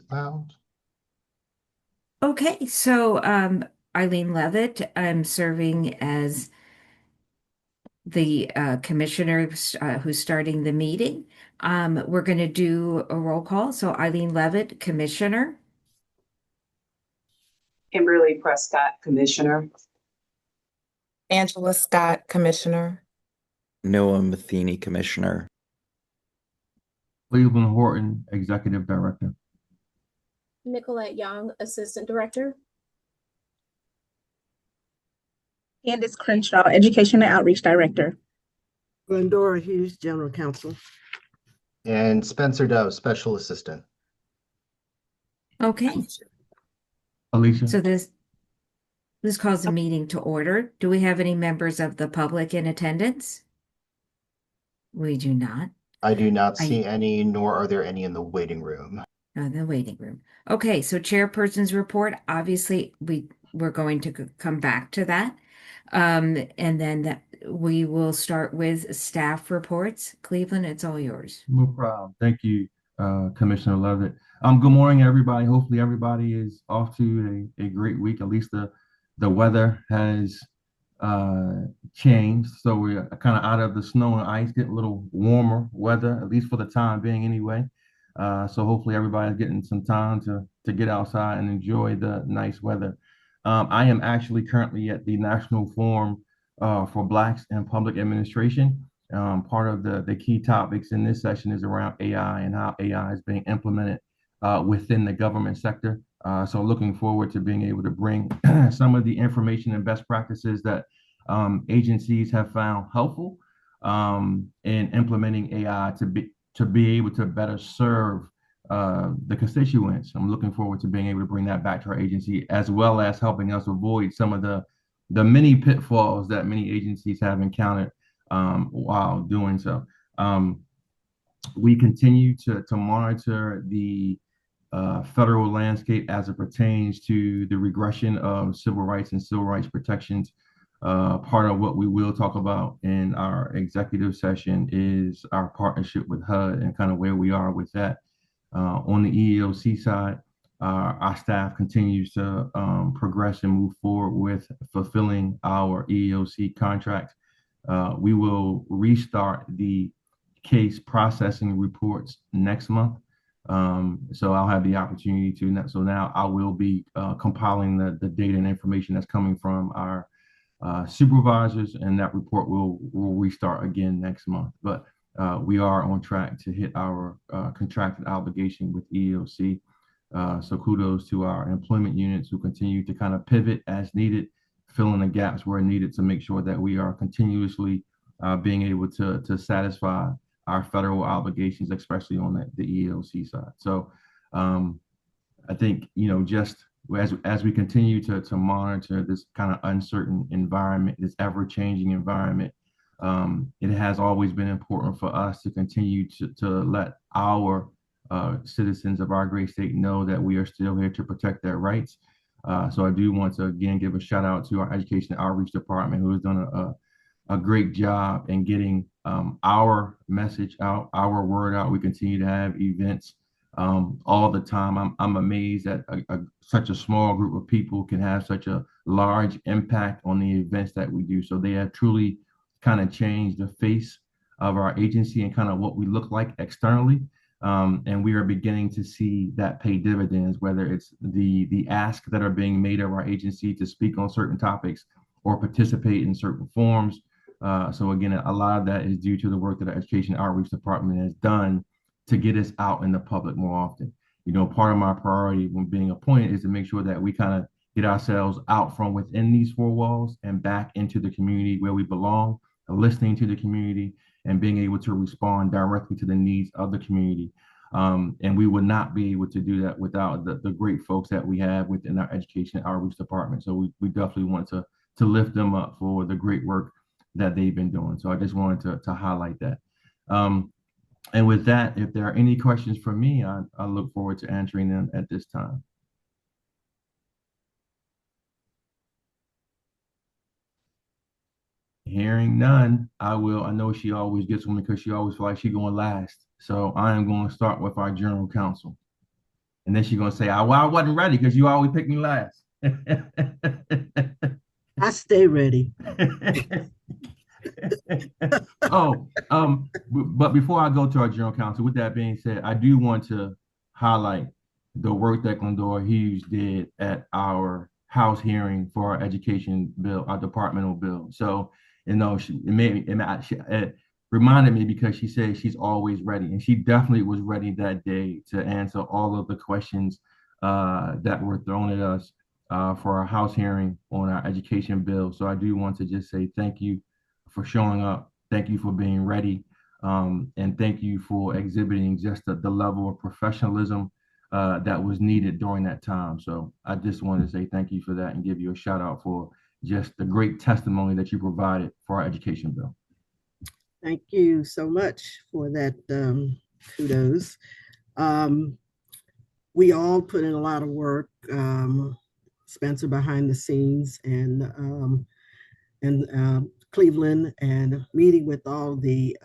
Found. Okay, so Eileen Levitt, I'm serving as the commissioner who's starting the meeting. We're going to do a roll call. So Eileen Levitt, Commissioner. Kimberly Prescott, Commissioner. Angela Scott, Commissioner. Noah Matheny, Commissioner. Cleveland Horton, Executive Director. Nicolette Young, Assistant Director. Candace Crenshaw, Education and Outreach Director. Glendora Hughes, General Counsel. And Spencer Doe, Special Assistant. Okay, Alicia. so this calls the meeting to order. Do we have any members of the public in attendance? We do not. I do not see any, nor are there any in the waiting room. The waiting room. Okay, so chairperson's report. Obviously, we're going to come back to that. And then we will start with staff reports. Cleveland, it's all yours. No problem. Thank you, Commissioner Levitt. Good morning, everybody. Hopefully everybody is off to a great week. At least the weather has changed. So we're kind of out of the snow and ice, getting a little warmer weather, at least for the time being anyway. So hopefully everybody's getting some time to get outside and enjoy the nice weather. I am actually currently at the National Forum for Blacks in Public Administration. Part of the key topics in this session is around AI and how AI is being implemented within the government sector. So looking forward to being able to bring some of the information and best practices that agencies have found helpful in implementing AI to be able to better serve the constituents. I'm looking forward to being able to bring that back to our agency, as well as helping us avoid some of the many pitfalls that many agencies have encountered while doing so. We continue to monitor the federal landscape as it pertains to the regression of civil rights and civil rights protections. Part of what we will talk about in our executive session is our partnership with HUD and kind of where we are with that. On the EEOC side, our staff continues to progress and move forward with fulfilling our EEOC contract. We will restart the case processing reports next month. So I'll have the opportunity to. So now I will be compiling the data and information that's coming from our supervisors, and that report will restart again next month. But we are on track to hit our contracted obligation with EEOC. So kudos to our employment units who continue to kind of pivot as needed, fill in the gaps where needed to make sure that we are continuously being able to satisfy our federal obligations, especially on the EEOC side. So I think, just as we continue to monitor this kind of uncertain environment, this ever-changing environment, it has always been important for us to continue to let our citizens of our great state know that we are still here to protect their rights. So I do want to again give a shout out to our Education and Outreach Department, who has done a great job in getting our message out, our word out. We continue to have events all the time. I'm amazed that such a small group of people can have such a large impact on the events that we do. So they have truly kind of changed the face of our agency and kind of what we look like externally. And we are beginning to see that pay dividends, whether it's the asks that are being made of our agency to speak on certain topics or participate in certain forums. So again, a lot of that is due to the work that our Education Outreach Department has done to get us out in the public more often. Part of my priority when being appointed is to make sure that we kind of get ourselves out from within these four walls and back into the community where we belong, listening to the community and being able to respond directly to the needs of the community. And we would not be able to do that without the great folks that we have within our Education Outreach Department. So we definitely want to lift them up for the great work that they've been doing. So I just wanted to highlight that. And with that, if there are any questions for me, I look forward to answering them at this time. Hearing none, I know she always gets one because she always feels like she's going last. So I am going to start with our general counsel. And then she's gonna say, well, I wasn't ready because you always pick me last. I stay ready. But before I go to our general counsel, with that being said, I do want to highlight the work that Glendora Hughes did at our House hearing for our education bill, our departmental bill. So, it reminded me because she said she's always ready, and she definitely was ready that day to answer all of the questions that were thrown at us for our House hearing on our education bill. So I do want to just say thank you for showing up. Thank you for being ready. And thank you for exhibiting just the level of professionalism that was needed during that time. So I just wanted to say thank you for that and give you a shout out for just the great testimony that you provided for our education bill. Thank you so much for that kudos. We all put in a lot of work, Spencer behind the scenes and Cleveland, and meeting with all the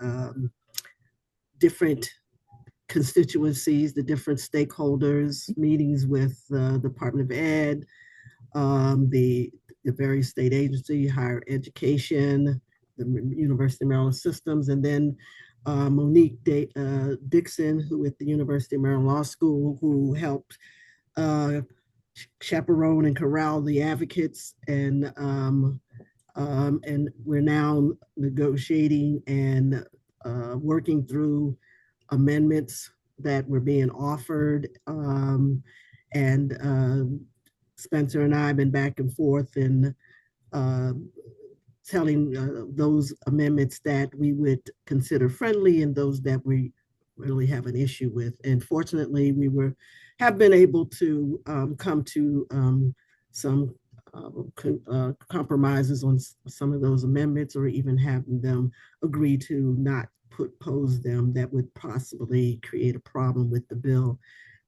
different constituencies, the different stakeholders, meetings with the Department of Ed, the various state agencies, higher education, the University of Maryland systems, and then Monique Dixon, who at the University of Maryland Law School, who helped chaperone and corral the advocates, and we're now negotiating and working through amendments that were being offered. Spencer and I have been back and forth and telling those amendments that we would consider friendly and those that we really have an issue with. And fortunately, we have been able to come to some compromises on some of those amendments, or even having them agree to not pose them that would possibly create a problem with the bill.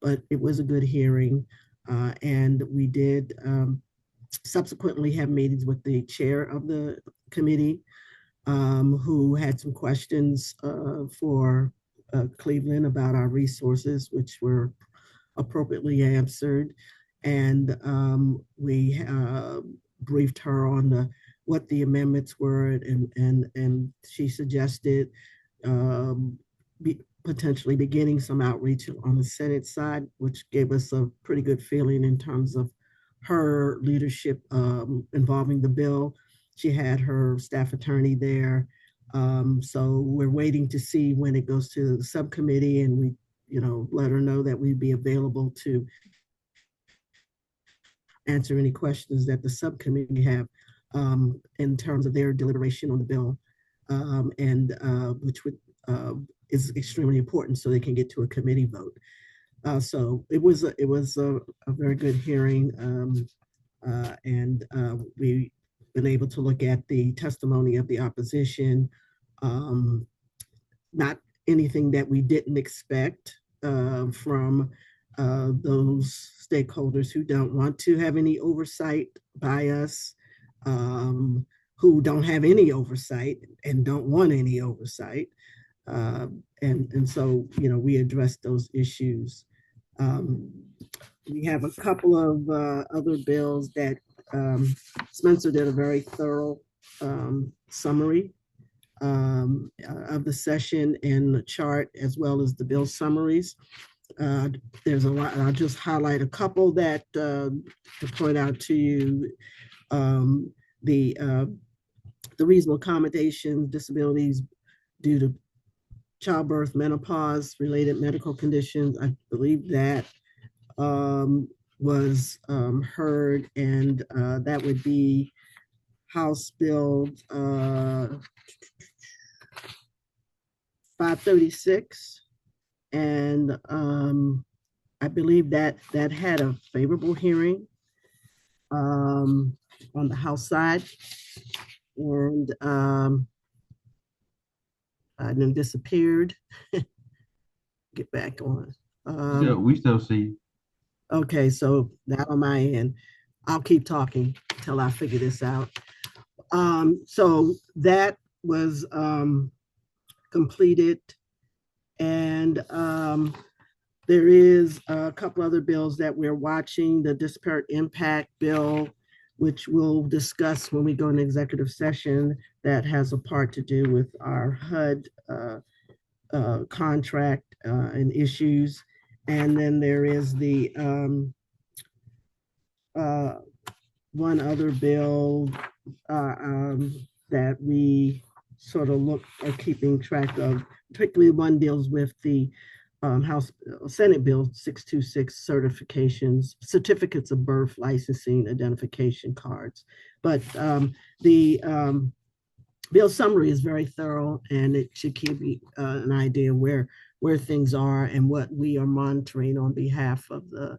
But it was a good hearing, and we did subsequently have meetings with the chair of the committee, who had some questions for Cleveland about our resources, which were appropriately answered. And we briefed her on what the amendments were, and she suggested potentially beginning some outreach on the Senate side, which gave us a pretty good feeling in terms of her leadership involving the bill. She had her staff attorney there. So we're waiting to see when it goes to the subcommittee, and we, let her know that we'd be available to answer any questions that the subcommittee have in terms of their deliberation on the bill, which is extremely important so they can get to a committee vote. So it was a very good hearing, and we've been able to look at the testimony of the opposition. Not anything that we didn't expect from those stakeholders who don't want to have any oversight by us, who don't have any oversight and don't want any oversight. And so, we addressed those issues. We have a couple of other bills that Spencer did a very thorough summary of the session and the chart, as well as the bill summaries. There's a lot, and I'll just highlight a couple that to point out to you. The reasonable accommodations, disabilities due to childbirth, menopause, related medical conditions. I believe that was heard, and that would be House Bill 536. And I believe that had a favorable hearing on the House side, and then disappeared. Get back on. We still see. Okay, so that on my end. I'll keep talking till I figure this out. So that was completed, and There is a couple other bills that we're watching, the disparate impact bill, which we'll discuss when we go into executive session, that has a part to do with our HUD contract and issues. And then there is the one other bill that we sort of are keeping track of. Particularly one deals with the House Senate Bill 626 certifications, certificates of birth, licensing, identification cards. But the bill summary is very thorough, and it should give you an idea where things are and what we are monitoring on behalf of the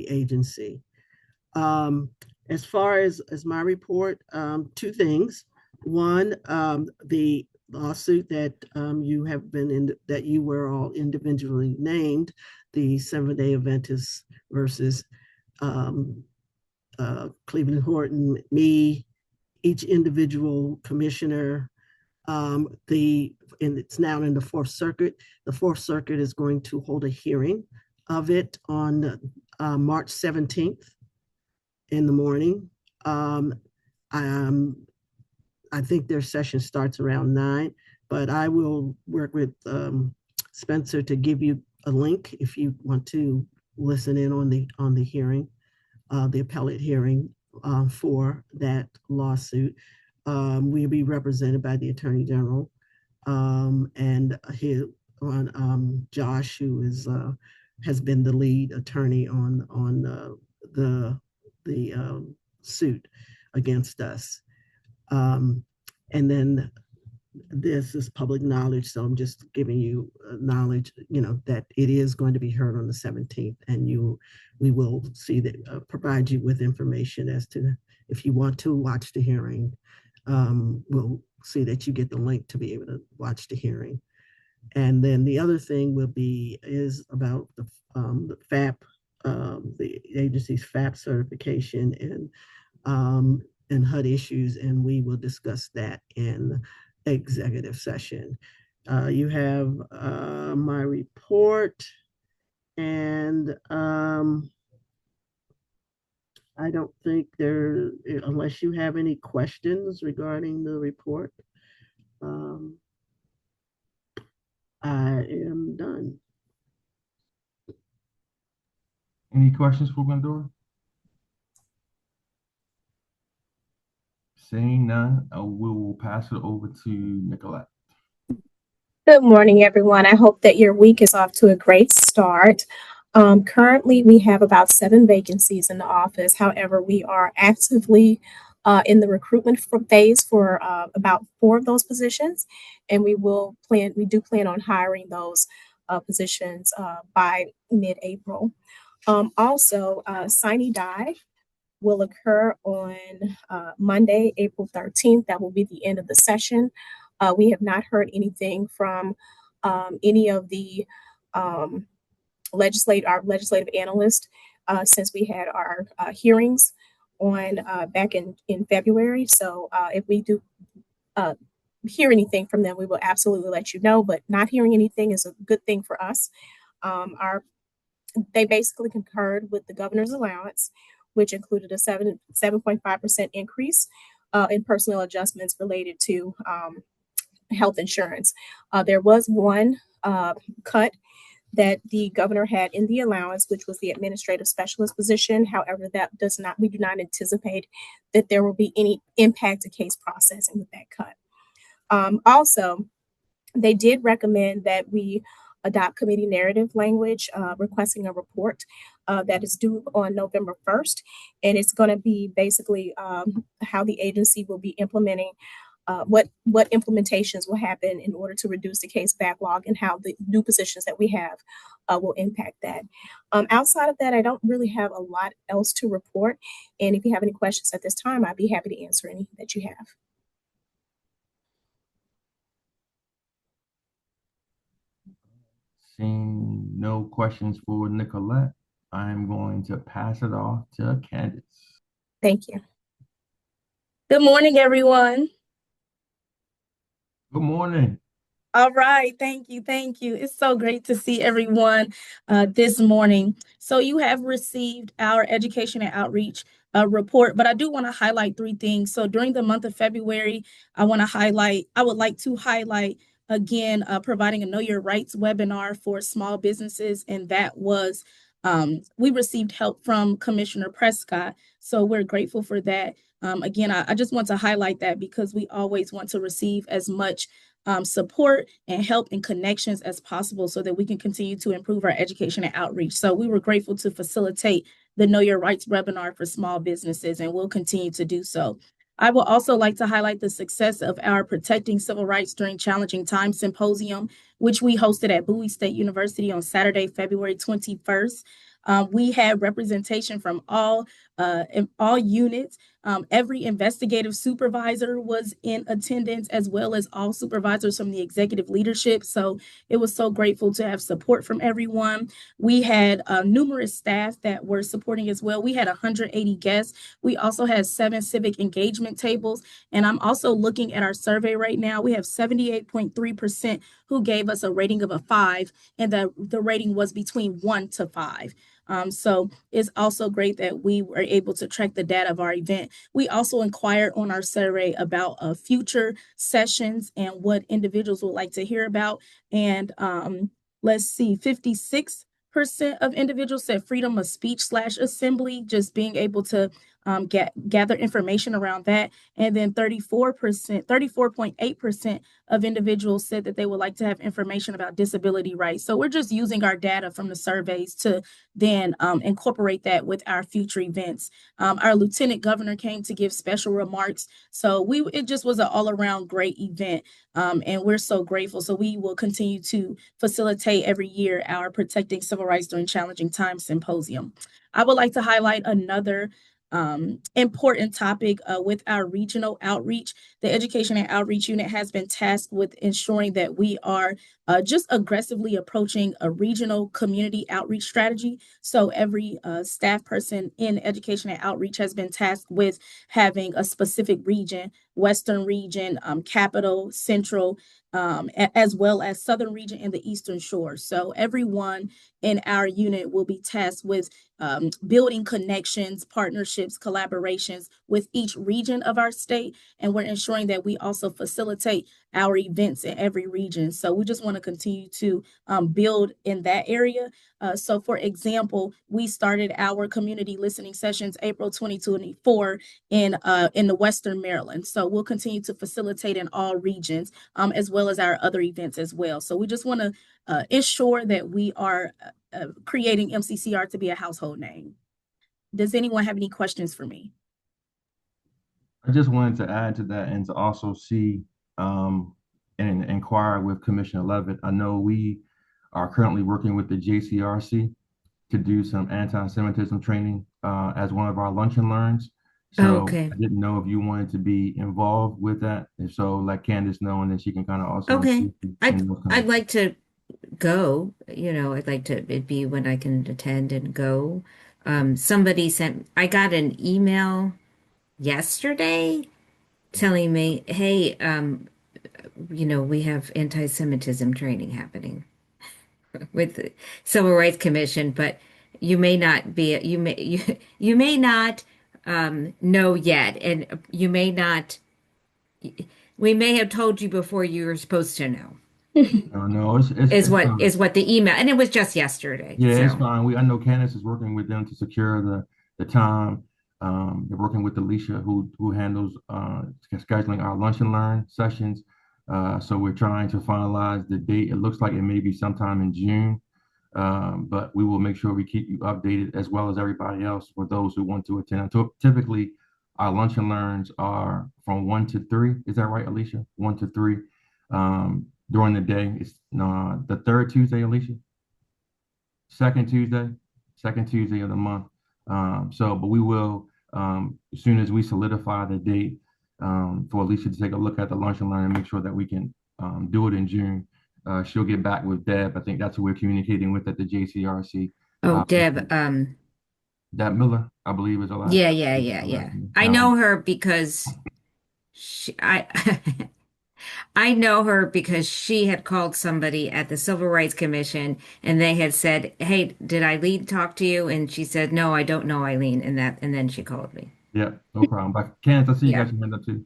agency. As far as my report, two things. One, the lawsuit that you have been in, that you were all individually named, the Seventh-day Adventists versus Cleveland Horton, me, each individual commissioner. And it's now in the Fourth Circuit. The Fourth Circuit is going to hold a hearing of it on March 17th in the morning. I think their session starts around 9, but I will work with Spencer to give you a link if you want to listen in on the hearing, the appellate hearing for that lawsuit. We'll be represented by the Attorney General and Josh, who has been the lead attorney on the suit against us. And then this is public knowledge, so I'm just giving you knowledge, that it is going to be heard on the 17th, and we will see that, provide you with information as to if you want to watch the hearing. We'll see that you get the link to be able to watch the hearing. And then the other thing is about the FAP, the agency's FAP certification and HUD issues, and we will discuss that in executive session. You have my report, and I don't think unless you have any questions regarding the report, I am done. Any questions for Glendora? Seeing none, we will pass it over to Nicolette. Good morning, everyone. I hope that your week is off to a great start. Currently, we have about 7 vacancies in the office. However, we are actively in the recruitment phase for about 4 of those positions, and we do plan on hiring those positions by mid-April. Also, sine die will occur on Monday, April 13th. That will be the end of the session. We have not heard anything from any of the legislative analysts since we had our hearings on back in February. So if we do hear anything from them, we will absolutely let you know. But not hearing anything is a good thing for us. They basically concurred with the governor's allowance, which included a 7.5% increase in personnel adjustments related to health insurance. There was one cut that the governor had in the allowance, which was the administrative specialist position. However, we do not anticipate that there will be any impact to case processing with that cut. Also, they did recommend that we adopt committee narrative language, requesting a report that is due on November 1st. And it's going to be basically how the agency will be implementing what implementations will happen in order to reduce the case backlog, and how the new positions that we have will impact that. Outside of that, I don't really have a lot else to report. And if you have any questions at this time, I'd be happy to answer any that you have. Seeing no questions for Nicolette, I'm going to pass it off to Candace. Thank you. Good morning, everyone. Good morning. All right, thank you, thank you. It's so great to see everyone this morning. So you have received our education and outreach report, but I do want to highlight three things. So during the month of February, I would like to highlight again providing a Know Your Rights webinar for small businesses, and that was we received help from Commissioner Prescott, so we're grateful for that. Again, I just want to highlight that because we always want to receive as much support and help and connections as possible so that we can continue to improve our education and outreach. So we were grateful to facilitate the Know Your Rights webinar for small businesses, and we'll continue to do so. I would also like to highlight the success of our Protecting Civil Rights During Challenging Times Symposium, which we hosted at Bowie State University on Saturday, February 21st. We had representation from all units. Every investigative supervisor was in attendance, as well as all supervisors from the executive leadership. So it was so grateful to have support from everyone. We had numerous staff that were supporting as well. We had 180 guests. We also had 7 civic engagement tables. And I'm also looking at our survey right now. We have 78.3% who gave us a rating of a 5, and the rating was between 1 to 5. So it's also great that we were able to track the data of our event. We also inquired on our survey about future sessions and what individuals would like to hear about. And let's see, 56% of individuals said freedom of speech / assembly, just being able to gather information around that. And then 34.8% of individuals said that they would like to have information about disability rights. So we're just using our data from the surveys to then incorporate that with our future events. Our lieutenant governor came to give special remarks. So it just was an all-around great event. And we're so grateful. So we will continue to facilitate every year our Protecting Civil Rights During Challenging Times Symposium. I would like to highlight another important topic with our regional outreach. The Education and Outreach Unit has been tasked with ensuring that we are just aggressively approaching a regional community outreach strategy. So every staff person in Education and Outreach has been tasked with having a specific region, Western region, Capital, Central, as well as Southern region and the Eastern Shore. So everyone in our unit will be tasked with building connections, partnerships, collaborations with each region of our state. And we're ensuring that we also facilitate our events in every region. So we just want to continue to build in that area. So for example, we started our community listening sessions April 2024 in the Western Maryland. So we'll continue to facilitate in all regions, as well as our other events as well. So we just want to ensure that we are creating MCCR to be a household name. Does anyone have any questions for me? I just wanted to add to that and to also see and inquire with Commissioner Levitt. I know we are currently working with the JCRC to do some anti-Semitism training as one of our lunch and learns. So Okay. I didn't know if you wanted to be involved with that. If so, let Candace know, and then she can kind of also. Okay. I'd like to go, I'd like to, it'd be when I can attend and go. I got an email yesterday telling me, hey, we have anti-Semitism training happening with the Civil Rights Commission, but you may not know yet, and we may have told you before you were supposed to know. No, it's Is fine. what the email, and it was just yesterday. Yeah, it's so. fine. I know Candace is working with them to secure the time. They're working with Alicia, who handles scheduling our lunch and learn sessions. So we're trying to finalize the date. It looks like it may be sometime in June, but we will make sure we keep you updated as well as everybody else for those who want to attend. Typically, our lunch and learns are from 1 to 3. Is that right, Alicia? 1 to 3 during the day. It's the third Tuesday, Alicia? Second Tuesday of the month. But we will, as soon as we solidify the date for Alicia to take a look at the lunch and learn and make sure that we can do it in June. She'll get back with Deb. I think that's who we're communicating with at the JCRC. Oh, Deb, Deb Miller, I believe is her last. yeah. I know her because I know her because she had called somebody at the Civil Rights Commission and they had said, "Hey, did Eileen talk to you?" And she said, "No, I don't know Eileen." And then she called me. Yeah, no problem. But Candace, I see you Yeah. got your hand up too.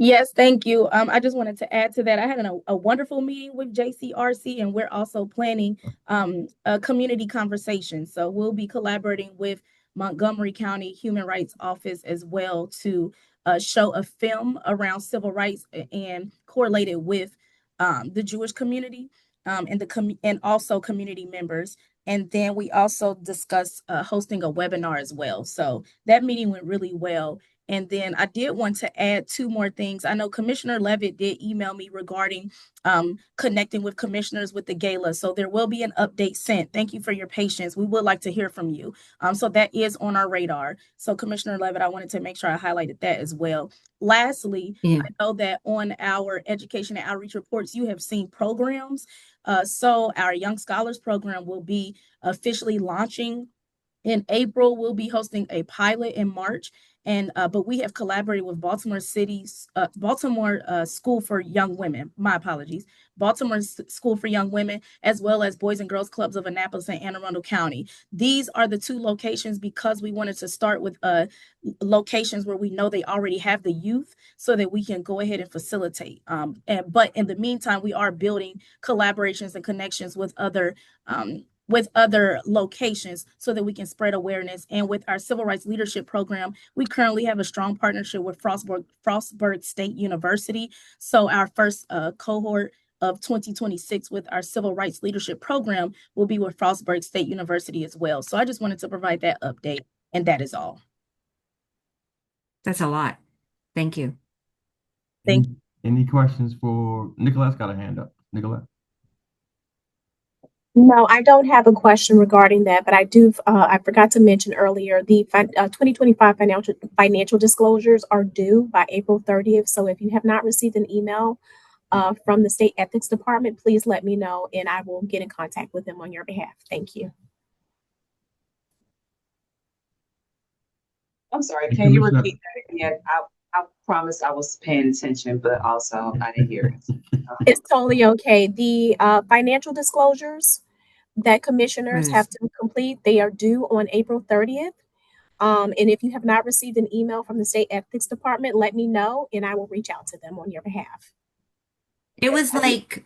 Yes, thank you. I just wanted to add to that. I had a wonderful meeting with JCRC, and we're also planning a community conversation. So we'll be collaborating with Montgomery County Human Rights Office as well to show a film around civil rights and correlate it with the Jewish community and also community members. And then we also discussed hosting a webinar as well. So that meeting went really well. And then I did want to add two more things. I know Commissioner Levitt did email me regarding connecting with commissioners with the gala. So there will be an update sent. Thank you for your patience. We would like to hear from you. So that is on our radar. So Commissioner Levitt, I wanted to make sure I highlighted that as well. Lastly, Yeah. I know that on our education and outreach reports, you have seen programs. So our Young Scholars program will be officially launching in April. We'll be hosting a pilot in March. And but we have collaborated with Baltimore School for Young Women. My apologies, Baltimore School for Young Women, as well as Boys and Girls Clubs of Annapolis and Anne Arundel County. These are the two locations because we wanted to start with locations where we know they already have the youth, so that we can go ahead and facilitate. But in the meantime, we are building collaborations and connections with other locations so that we can spread awareness. And with our Civil Rights Leadership Program, we currently have a strong partnership with Frostburg State University. So our first cohort of 2026 with our Civil Rights Leadership Program will be with Frostburg State University as well. So I just wanted to provide that update, and that is all. That's a lot. Thank you. Thank Any questions for Nicolette's got a hand up. Nicolette? No, I don't have a question regarding that, but I do, I forgot to mention earlier, the 2025 financial disclosures are due by April 30th. So if you have not received an email from the State Ethics Department, please let me know and I will get in contact with them on your behalf. Thank you. I'm sorry, Hey, can you Commissioner- repeat that again? I promised I was paying attention, but also I didn't hear it. It's totally okay. The financial disclosures that commissioners Right. have to complete, they are due on April 30th. And if you have not received an email from the State Ethics Department, let me know and I will reach out to them on your behalf. It was like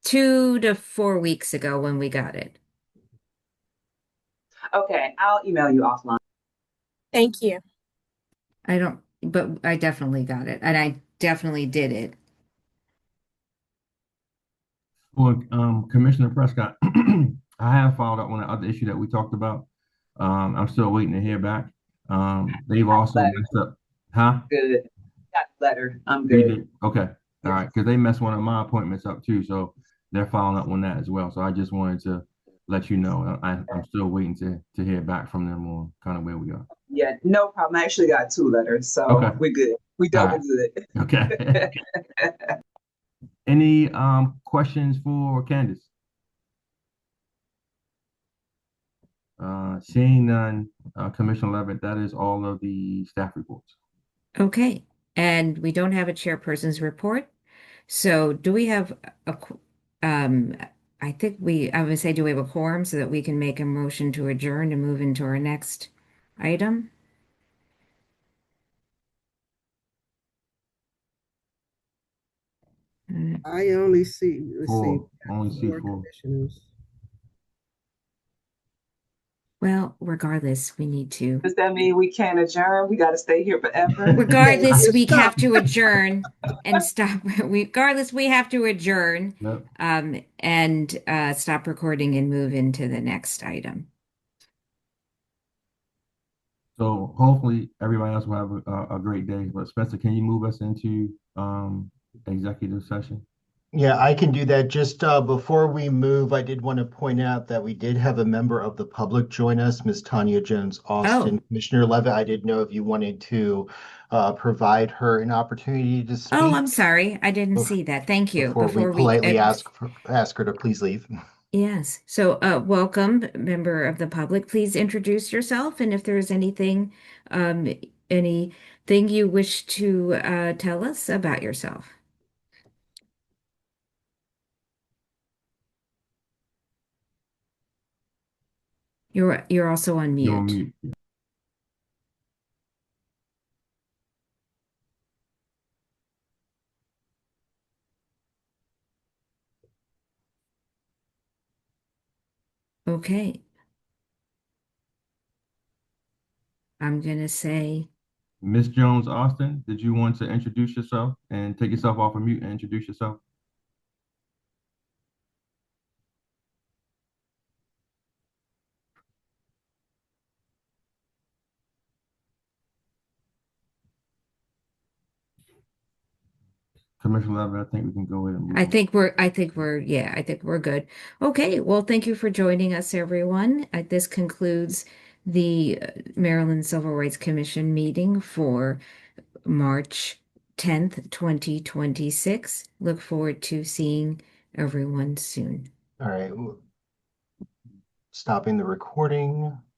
2 to 4 weeks ago when we got it. Okay, I'll email you offline. Thank you. But I definitely got it and I definitely did it. For Commissioner Prescott, I have followed up on the other issue that we talked about. I'm still waiting to hear back. They've also messed up. Huh? Good. Got the letter. I'm They good. did? Okay. All right. Because they messed one of my appointments up too. So they're following up on that as well. So I just wanted to let you know. I'm still waiting to hear back from them on kind of where we are. Yeah, no problem. I actually got 2 letters, so Okay. we're good. We double All good. Okay. Any questions for Candace? Seeing none, Commissioner Levitt, that is all of the staff reports. Okay. And we don't have a chairperson's report. So do we have I think I would say, do we have a quorum so that we can make a motion to adjourn and move into our next item? I only see, Four. Only see four four. commissioners. Well, regardless, we need to. Does that mean we can't adjourn? We got to stay here forever? Regardless, we Stop. have to adjourn and stop. Regardless, we have to adjourn Yep. and stop recording and move into the next item. So hopefully everybody else will have a great day. But Spencer, can you move us into executive session? Yeah, I can do that. Just before we move, I did want to point out that we did have a member of the public join us, Ms. Tanya Jones Austin. Commissioner Levitt, I didn't know if you wanted to provide her an opportunity to speak. Oh, I'm sorry. I didn't see that. Thank you. Before we politely ask her to please leave. Yes. So, welcome, member of the public. Please introduce yourself, and if there is anything anything you wish to tell us about yourself? You're also on You're on mute. mute. Okay. I'm gonna say, Miss Jones Austin, did you want to introduce yourself and take yourself off of mute and introduce yourself? Commissioner Levitt, I think we can go ahead and move. I think we're good. Okay, well, thank you for joining us, everyone. This concludes the Maryland Civil Rights Commission meeting for March 10th, 2026. Look forward to seeing everyone soon. All right. Stopping the recording.